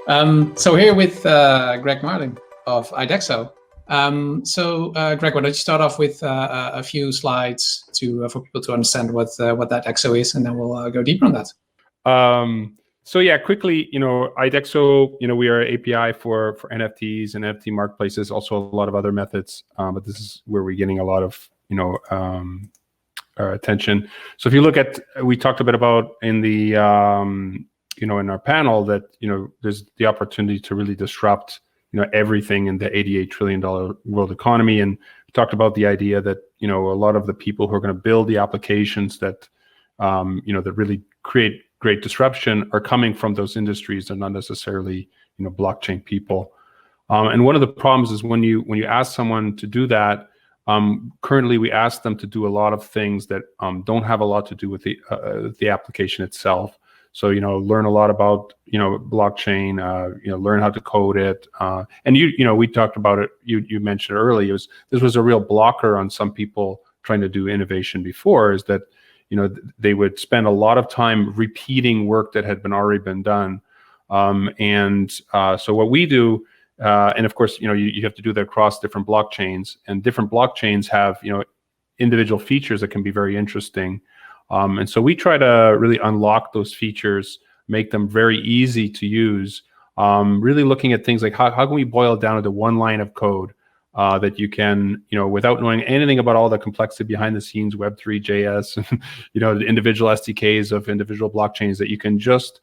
So here with Greg Marlin of Idexo. Greg, why don't you start off with a few slides for people to understand what that Idexo is, and then we'll go deeper on that. So yeah, quickly, Idexo, we are an API for NFTs and NFT marketplaces, also a lot of other methods, but this is where we're getting a lot of, attention. So if you look at, we talked a bit about in the, in our panel that, there's the opportunity to really disrupt, everything in the $88 trillion world economy. And we talked about the idea that, a lot of the people who are going to build the applications that, that really create great disruption are coming from those industries. They're not necessarily, blockchain people. And one of the problems is when you ask someone to do that, currently we ask them to do a lot of things that don't have a lot to do with the application itself. So, learn a lot about, blockchain, learn how to code it. And we talked about it, you mentioned earlier, this was a real blocker on some people trying to do innovation before, is that, they would spend a lot of time repeating work that had already been done. So what we do, and of course, you have to do that across different blockchains, and different blockchains have, individual features that can be very interesting. And so we try to really unlock those features, make them very easy to use, really looking at things like how can we boil it down into one line of code that you can, without knowing anything about all the complexity behind the scenes, Web3, JS, the individual SDKs of individual blockchains, that you can just,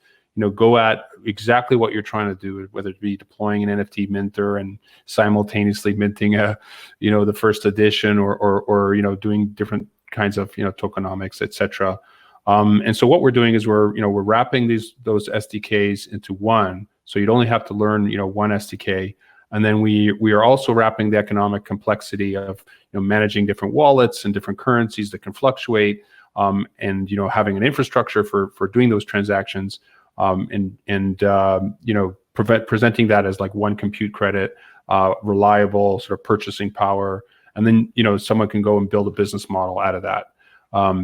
go at exactly what you're trying to do, whether it be deploying an NFT minter and simultaneously minting the first edition, or doing different kinds of, tokenomics, etc. And so what we're doing is we're wrapping those SDKs into one, so you'd only have to learn, one SDK. And then we are also wrapping the economic complexity of managing different wallets and different currencies that can fluctuate, and having an infrastructure for doing those transactions, and presenting that as like one compute credit, reliable sort of purchasing power, and then someone can go and build a business model out of that.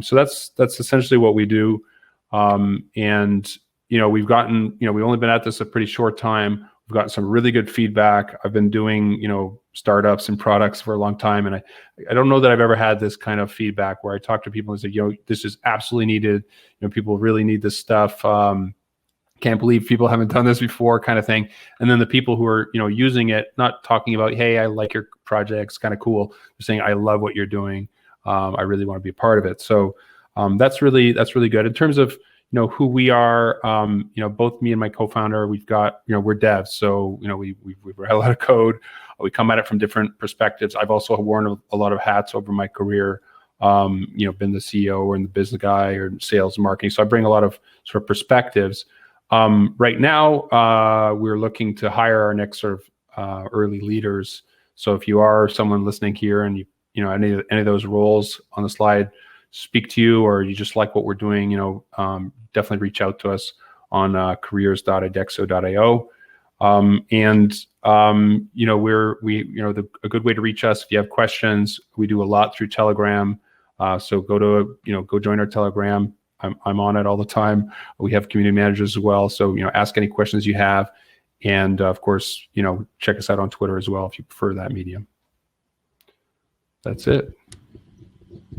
So that's essentially what we do, and we've gotten we've only been at this a pretty short time. We've gotten some really good feedback. I've been doing, startups and products for a long time, and I don't know that I've ever had this kind of feedback where I talk to people and say, this is absolutely needed. People really need this stuff. Can't believe people haven't done this before, kind of thing. And then the people who are, using it, not talking about, hey, I like your project, it's kind of cool. They're saying, I love what you're doing. I really want to be a part of it. So that's really good. In terms of who we are, both me and my co-founder, we've got, we're devs. So, we've read a lot of code. We come at it from different perspectives. I've also worn a lot of hats over my career, been the CEO or in the business guy or sales and marketing. So I bring a lot of sort of perspectives. Right now, we're looking to hire our next sort of early leaders. So if you are someone listening here and any of those roles on the slide speak to you, or you just like what we're doing, definitely reach out to us on careers.idexo.io. A good way to reach us if you have questions. We do a lot through Telegram. So go join our Telegram. I'm on it all the time. We have community managers as well. So, ask any questions you have. And of course, check us out on Twitter as well if you prefer that medium. That's it.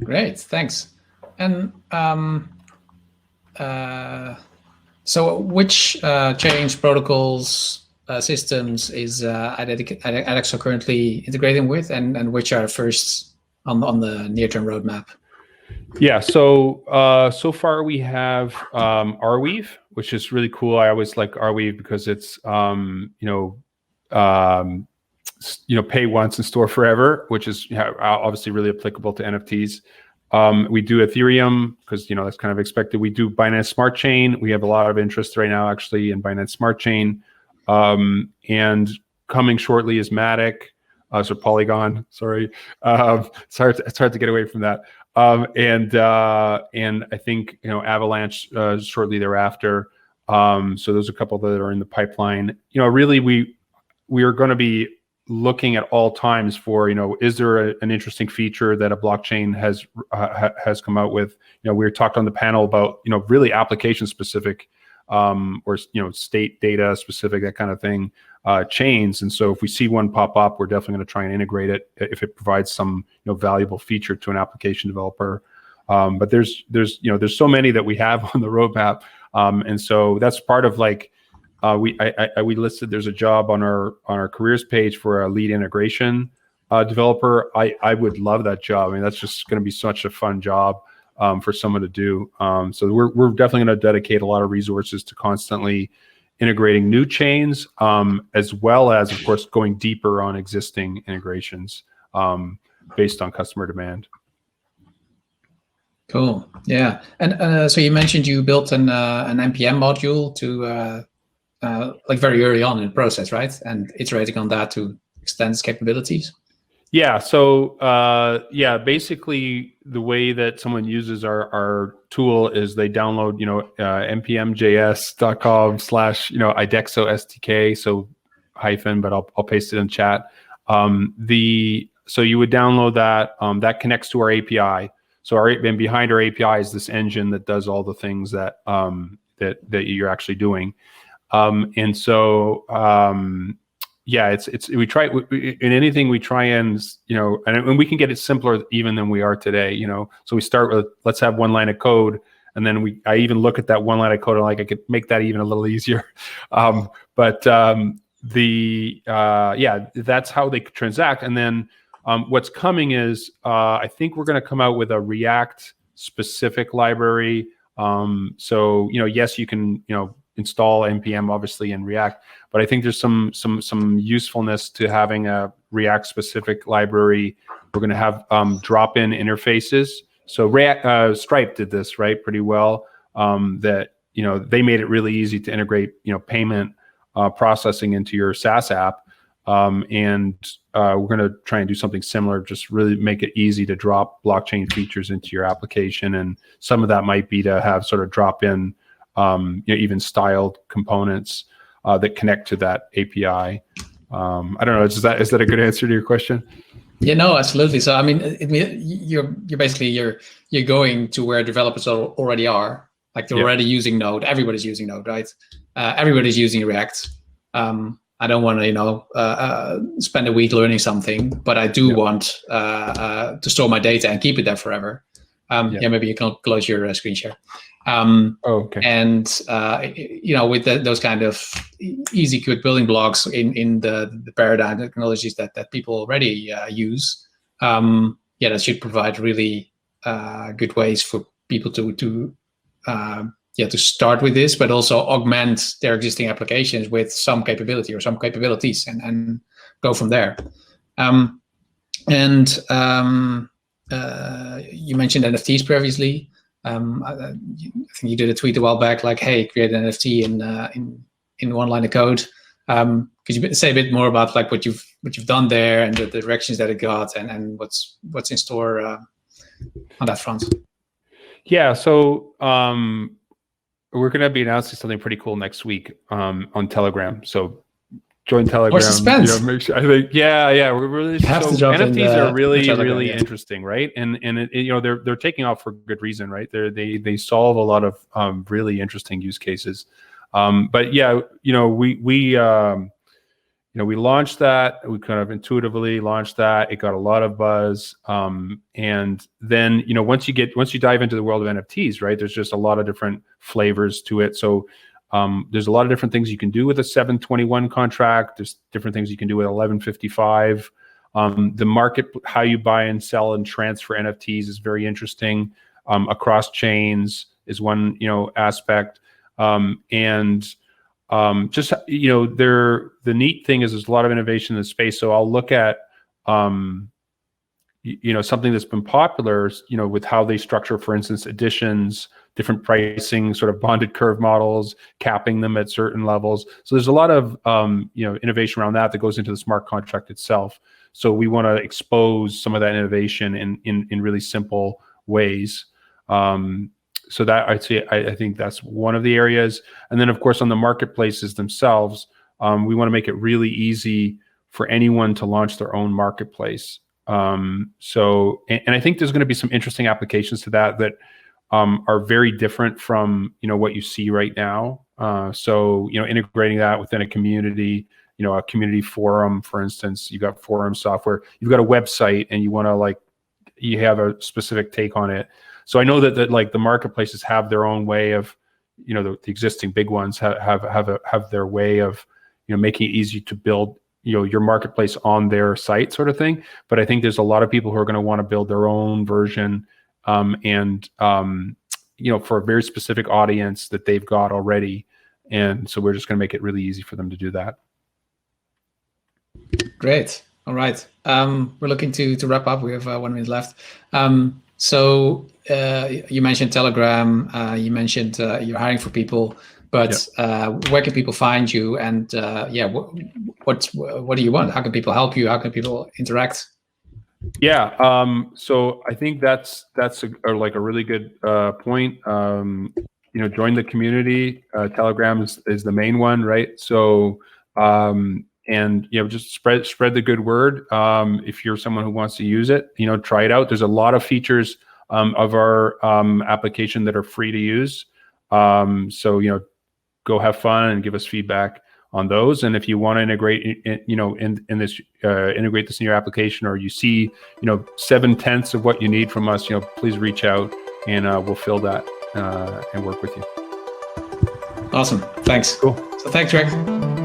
Great, thanks. And so which change protocols systems is Idexo currently integrating with, and which are first on the near-term roadmap? Yeah, so far we have Arweave, which is really cool. I always like Arweave because it's pay once and store forever, which is obviously really applicable to NFTs. We do Ethereum because that's kind of expected. We do Binance Smart Chain. We have a lot of interest right now actually in Binance Smart Chain, and coming shortly is Matic. So Polygon, sorry. It's hard to get away from that. And I think Avalanche shortly thereafter. So there's a couple that are in the pipeline. Really we are going to be looking at all times for is there an interesting feature that a blockchain has come out with. We were talked on the panel about really application specific or state data specific, that kind of thing, chains. And so if we see one pop up, we're definitely going to try and integrate it if it provides some valuable feature to an application developer. But there's so many that we have on the roadmap, and so that's part of like we listed. There's a job on our careers page for a lead integration developer. I would love that job. I mean, that's just going to be such a fun job for someone to do. So we're definitely going to dedicate a lot of resources to constantly integrating new chains, as well as, of course, going deeper on existing integrations based on customer demand. Cool. Yeah. And so you mentioned you built an NPM module to like very early on in the process, right? And iterating on that to extend its capabilities. Yeah. So basically the way that someone uses our tool is they download npmjs.com/idexo SDK. So hyphen, but I'll paste it in chat. So you would download that. That connects to our API. So and behind our API is this engine that does all the things that that you're actually doing. And so we try in anything we try and and we can get it simpler even than we are today. So we start with, let's have one line of code, and then I even look at that one line of code and like I could make that even a little easier. That's how they transact. And then what's coming is I think we're going to come out with a React specific library. So yes, you can install npm obviously in React, but I think there's some usefulness to having a React specific library. We're going to have drop-in interfaces. So Stripe did this pretty well. That they made it really easy to integrate payment processing into your SaaS app. And we're going to try and do something similar, just really make it easy to drop blockchain features into your application. And some of that might be to have sort of drop in, even styled components that connect to that API. I don't know. Is that a good answer to your question? Yeah, no, absolutely. So I mean, you're basically going to where developers already are. Like they're already using Node. Everybody's using Node, right? Everybody's using React. I don't want to, spend a week learning something, but I do want to store my data and keep it there forever. Maybe you can close your screen share. Okay. And with those kind of easy, quick building blocks in the paradigm technologies that people already use, that should provide really good ways for people to start with this, but also augment their existing applications with some capability or some capabilities and go from there. You mentioned NFTs previously. I think you did a tweet a while back, like, "Hey, create an NFT in one line of code." Could you say a bit more about like what you've done there and the directions that it got and what's in store on that front? Yeah. So we're going to be announcing something pretty cool next week on Telegram. So join Telegram. More suspense. Make sure, I think, we're really NFTs are really interesting, right? And they're taking off for good reason, right? They solve a lot of really interesting use cases. We launched that. We kind of intuitively launched that. It got a lot of buzz. And then, once you dive into the world of NFTs, right, there's just a lot of different flavors to it. So there's a lot of different things you can do with a 721 contract. There's different things you can do with 1155. The market, how you buy and sell and transfer NFTs is very interesting. Across chains is one, aspect. The neat thing is there's a lot of innovation in the space. So I'll look at, something that's been popular, with how they structure, for instance, additions, different pricing, sort of bonded curve models, capping them at certain levels. So there's a lot of, innovation around that goes into the smart contract itself. So we want to expose some of that innovation in really simple ways. So that I'd say, I think that's one of the areas. And then, of course, on the marketplaces themselves, we want to make it really easy for anyone to launch their own marketplace. And I think there's going to be some interesting applications to that are very different from, what you see right now. So, integrating that within a community, a community forum, for instance, you got forum software, you've got a website and you want to you have a specific take on it. So I know that like the marketplaces have their own way of, the existing big ones have their way of, making it easy to build, your marketplace on their site sort of thing. But I think there's a lot of people who are going to want to build their own version, for a very specific audience that they've got already. And so we're just going to make it really easy for them to do that. Great. All right. We're looking to wrap up. We have 1 minute left. So you mentioned Telegram. You mentioned you're hiring for people, but where can people find you? And what do you want? How can people help you? How can people interact? Yeah. So I think that's a really good point. Join the community. Telegram is the main one, right? So just spread the good word. If you're someone who wants to use it, try it out. There's a lot of features of our application that are free to use. So go have fun and give us feedback on those. And if you want to integrate, integrate this in your application, or you see, 7/10 of what you need from us, please reach out and we'll fill that and work with you. Awesome. Thanks. Cool. So thanks, Greg.